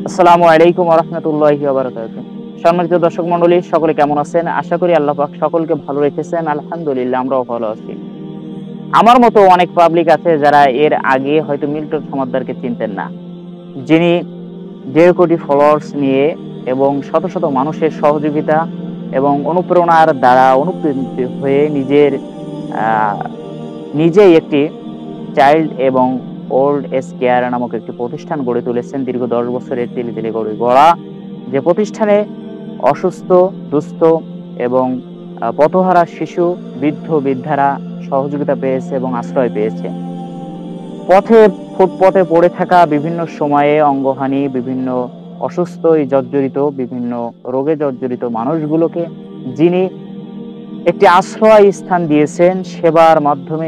আসসালামু আলাইকুম ওয়া রাহমাতুল্লাহি ওয়া বারাকাতুহু। সম্মানিত দর্শক মণ্ডলী, সকলে কেমন আছেন? আশা করি আল্লাহ পাক সকলকে ভালো রেখেছেন। আলহামদুলিল্লাহ, আমরাও ভালো আছি। আমার মতো অনেক পাবলিক আছে যারা এর আগে হয়তো মিল্টন সমাদ্দারকে চিনতেন না। যিনি ১.৫ কোটি ফলোয়ার্স নিয়ে এবং শত শত মানুষের সহযোগিতা এবং অনুপ্রেরণার দ্বারা অনুপ্রাণিত হয়ে আ নিজেই একটি চাইল্ড এবং ওল্ড এজ কেয়ার নামক একটি প্রতিষ্ঠান গড়ে তুলেছেন। দীর্ঘ ১০ বছরের তিলে তিলে গড়া যে প্রতিষ্ঠানে অসুস্থ, দুস্থ এবং পথহারা শিশু, বৃদ্ধ-বৃদ্ধারা সহযোগিতা পেয়েছে এবং আশ্রয় পেয়েছে। ফুটপথে পড়ে থাকা বিভিন্ন সময়ে অঙ্গহানি, বিভিন্ন জর্জরিত, বিভিন্ন রোগে জর্জরিত মানুষগুলোকে যিনি একটি আশ্রয় স্থান দিয়েছেন, সেবার মাধ্যমে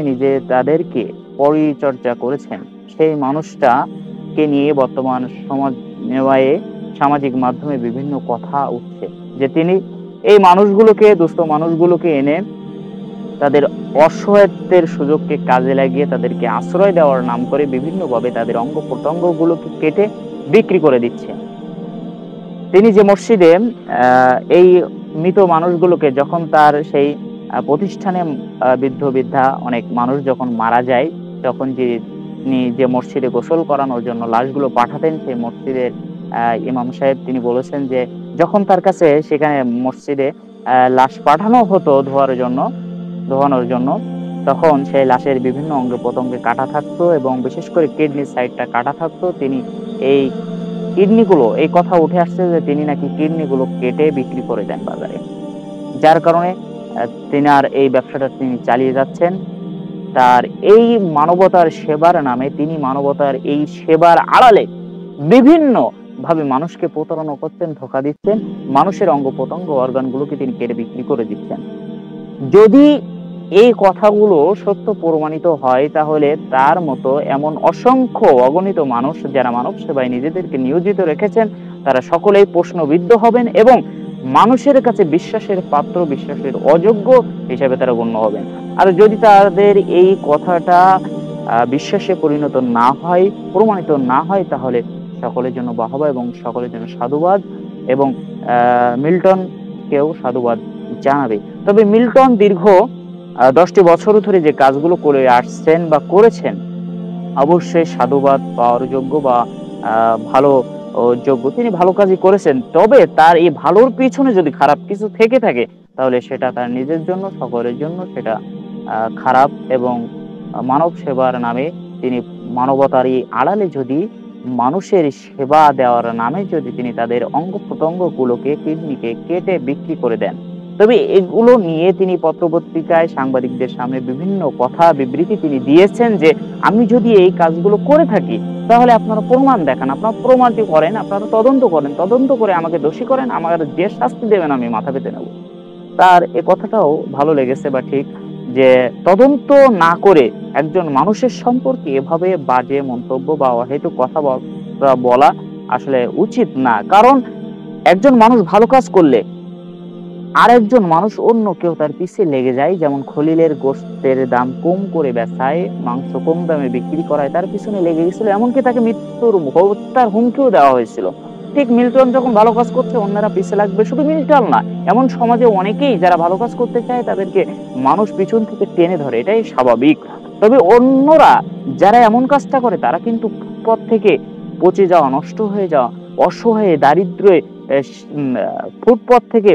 তাদেরকে পরিচর্যা করেছেন, সেই মানুষটাকে নিয়ে বর্তমান সামাজিক মাধ্যমে বিভিন্ন কথা উঠছে যে তিনি এই দুস্থ মানুষগুলোকে এনে তাদের অসহায়ত্বের সুযোগকে কাজে লাগিয়ে তাদেরকে আশ্রয় দেওয়ার নাম করে বিভিন্নভাবে তাদের অঙ্গ-প্রত্যঙ্গগুলোকে কেটে বিক্রি করে দিচ্ছে। তিনি যে মসজিদে এই মৃত মানুষগুলোকে যখন তার সেই প্রতিষ্ঠানে বৃদ্ধ-বৃদ্ধা অনেক মানুষ যখন মারা যায়, তখন তিনি যে মসজিদে গোসল করানোর জন্য লাশগুলো পাঠাতেন, সেই মসজিদের ইমাম সাহেব তিনি বলেছেন যে যখন তার কাছে সেখানে মসজিদে লাশ পাঠানো হতো ধোয়ানোর জন্য, তখন সেই লাশের বিভিন্ন অঙ্গ-প্রত্যঙ্গে কাটা থাকতো এবং বিশেষ করে কিডনির সাইডটা কাটা থাকতো। তিনি এই এই কথা উঠে আসছে যে তিনি নাকি কিডনিগুলো কেটে বিক্রি করে দেন বাজারে। যার কারণে তিনার এই ব্যবসাটা তিনি চালিয়ে যাচ্ছেন। তার এই মানবতার সেবার নামে তিনি মানবতার এই সেবার আড়ালে বিভিন্নভাবে মানুষকে প্রতারণা করছেন, ধোঁকা দিচ্ছেন। মানুষের অঙ্গ-প্রত্যঙ্গ অর্গানগুলোকে তিনি কেটে বিক্রি করে দিচ্ছেন। যদি এই কথাগুলো সত্য প্রমাণিত হয়, তাহলে তার মতো এমন অসংখ্য অগণিত মানুষ যারা মানব সেবায় নিজেদেরকে নিয়োজিত রেখেছেন, তারা সকলেই প্রশ্নবিদ্ধ হবেন এবং মানুষের কাছে বিশ্বাসের পাত্র, বিশ্বাসের অযোগ্য হিসেবে তারা গণ্য হবেন। আর যদি তাদের এই কথাটা বিশ্বাসে পরিণত না হয়, প্রমাণিত না হয়, তাহলে সকলের জন্য বাহবা এবং সকলের জন্য সাধুবাদ এবং মিল্টনকেও সাধুবাদ জানাবে। তবে মিল্টন দীর্ঘ ১০টি বছর ধরে যে কাজগুলো করে আসছেন বা করেছেন, অবশ্যই সাধুবাদ পাওয়ার যোগ্য বা ভালো যোগ্য। তিনি ভালো কাজই করেছেন। তবে তার এই ভালোর পিছনে যদি খারাপ কিছু থেকে থাকে, তাহলে সেটা তার নিজের জন্য, সকলের জন্য সেটা খারাপ এবং মানব সেবার নামে তিনি মানবতার এই আড়ালে যদি মানুষের সেবা দেওয়ার নামে যদি তিনি তাদের অঙ্গ-প্রত্যঙ্গগুলোকে, কিডনিকে কেটে বিক্রি করে দেন, তবে এগুলো নিয়ে তিনি পত্র-পত্রিকায় সাংবাদিকদের সামনে বিভিন্ন কথা বিবৃতি তিনি দিয়েছেন যে আমি যদি এই কাজগুলো করে থাকি, তাহলে আপনারা প্রমাণ দেখান, আপনারা প্রমাণটি করেন, আপনারা তদন্ত করেন, তদন্ত করে আমাকে দোষী করেন, আমার যে শাস্তি দেবেন আমি মাথা পেতে নেব। তার এ কথাটাও ভালো লেগেছে বা ঠিক, যে তদন্ত না করে একজন মানুষের সম্পর্কে এভাবে বাজে মন্তব্য বা অহেতুক কথা বলা আসলে উচিত না। কারণ একজন মানুষ ভালো কাজ করলে আরেকজন মানুষ, অন্য কেউ তার পিছে লেগে যায়। যেমন খলিলের গোশতের দাম কম করে বেচায়, মাংস কম দামে বিক্রি করায়, তার পিছনে লেগে গেছিল। এমনকি তাকে হত্যার হুমকিও দেওয়া হয়েছিল। ঠিক মিল্টন যখন ভালো কাজ করছে, অন্যরা পিছে লাগবে। শুধু মিল্টন না, এমন সমাজে অনেকেই যারা ভালো কাজ করতে চায়, তাদেরকে মানুষ পিছন থেকে টেনে ধরে, এটাই স্বাভাবিক। তবে অন্যরা যারা এমন কাজটা করে, তারা কিন্তু পথ থেকে পচে যাওয়া, নষ্ট হয়ে যাওয়া, অসহায়, দারিদ্র্যে ফুটপথ থেকে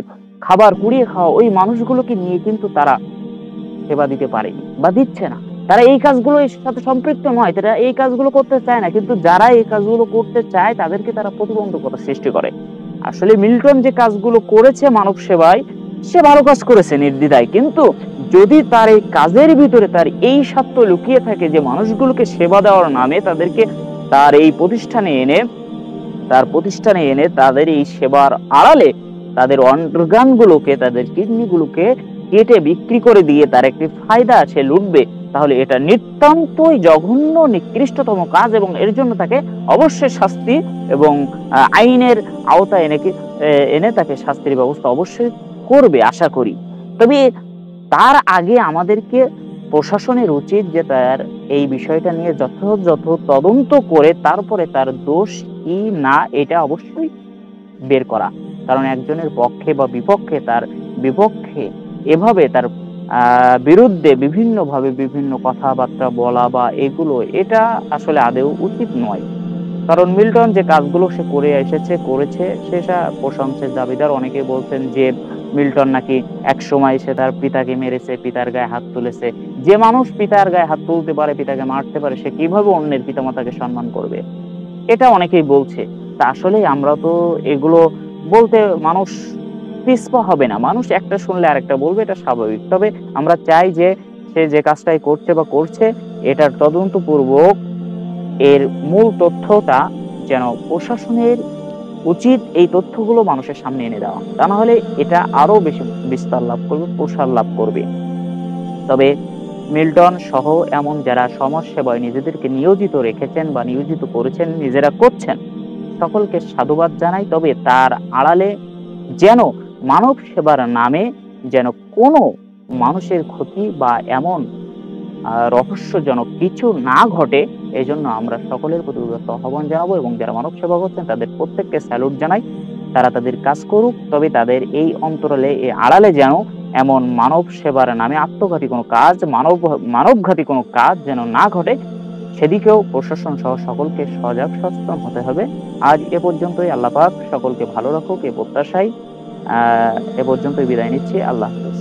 খাবার কুড়িয়ে খাওয়া ওই মানুষগুলোকে নিয়ে কিন্তু তারা সেবা দিতে পারেনি বা দিচ্ছে না। তারা এই কাজগুলোর সাথে সম্পৃক্ত নয়, তারা এই কাজগুলো করতে চায় না। কিন্তু যারা এই কাজগুলো করতে চায়, তাদেরকে তারা প্রতিবন্ধকতা সৃষ্টি করে। আসলে মিল্টন যে কাজগুলো করেছে মানব সেবায়, সে ভালো কাজ করেছে নির্দ্বিধায়। কিন্তু যদি তার এই কাজের ভিতরে তার এই স্বার্থ লুকিয়ে থাকে যে মানুষগুলোকে সেবা দেওয়ার নামে তাদেরকে তার এই প্রতিষ্ঠানে এনে তাদের এই সেবার আড়ালে তাদের অর্গানগুলোকে, তাদের কিডনিগুলোকে কেটে বিক্রি করে দিয়ে তার একটি ফায়দা সে লুটবে, তাহলে এটা নিতান্তই জঘন্য, নিকৃষ্টতম কাজ এবং এর জন্য তাকে অবশ্যই শাস্তি এবং আইনের আওতায় এনে তাকে শাস্তির ব্যবস্থা অবশ্যই করবে, আশা করি। তবে তার আগে আমাদেরকে প্রশাসনের উচিত যে তার এই বিষয়টা নিয়ে যথাযথ তদন্ত করে তারপরে তার দোষ কি না এটা অবশ্যই বের করা। কারণ একজনের পক্ষে বা বিপক্ষে, তার বিপক্ষে এভাবে তার বিরুদ্ধে বিভিন্নভাবে বিভিন্ন কথাবার্তা বলা বা এগুলো এটা আসলে আদৌ উচিত নয়। কারণ মিল্টন যে কাজগুলো সে করে এসেছে, করেছে, সেটা প্রশংসার দাবিদার। অনেকেই বলছেন যে মিল্টন নাকি একসময় সে তার পিতাকে মেরেছে, পিতার গায়ে হাত তুলেছে। যে মানুষ পিতার গায়ে হাত তুলতে পারে, পিতাকে মারতে পারে, সে কিভাবে অন্যের পিতামাতাকে সম্মান করবে? এটা অনেকেই বলছে। তা আসলেই আমরা তো এগুলো বলতে মানুষ পিছপা হবে না। মানুষ একটা শুনলে আরেকটা বলবে, এটা স্বাভাবিক। তবে আমরা চাই যে সে যে কাজটাই করছে বা করছে এটার তদন্তপূর্বক এর মূল তথ্যটা যেন প্রশাসনের উচিত এই তথ্যগুলো মানুষের সামনে এনে দেওয়া। তা না হলে এটা আরো বেশি বিস্তার লাভ করবে, প্রসার লাভ করবে। তবে মিল্টন সহ এমন যারা সমাজ সেবায় নিজেদেরকে নিয়োজিত রেখেছেন বা নিয়োজিত করেছেন, নিজেরা করছেন, সকলকে সাধুবাদ জানাই। তবে তার আড়ালে যেন মানব সেবার নামে যেন কোনো মানুষের ক্ষতি বা এমন রহস্যজনক কিছু না ঘটে, এজন্য আমরা সকলের প্রতি উদাত্ত আহ্বান জানাবো এবং যারা মানব সেবা করছেন তাদের প্রত্যেককে স্যালুট জানাই। তারা তাদের কাজ করুক, তবে তাদের এই অন্তরালে, এই আড়ালে যেন এমন মানব সেবার নামে আত্মঘাতী কোনো কাজ, মানবঘাতী কোনো কাজ যেন না ঘটে, সেদিকেও প্রশাসন সহ সকলকে সজাগ সচেতন হতে হবে। আজ এ পর্যন্তই। আল্লাহ পাক সকলকে ভালো রাখুক এ প্রত্যাশায় এ পর্যন্তই বিদায় নিচ্ছি। আল্লাহ হাফেজ।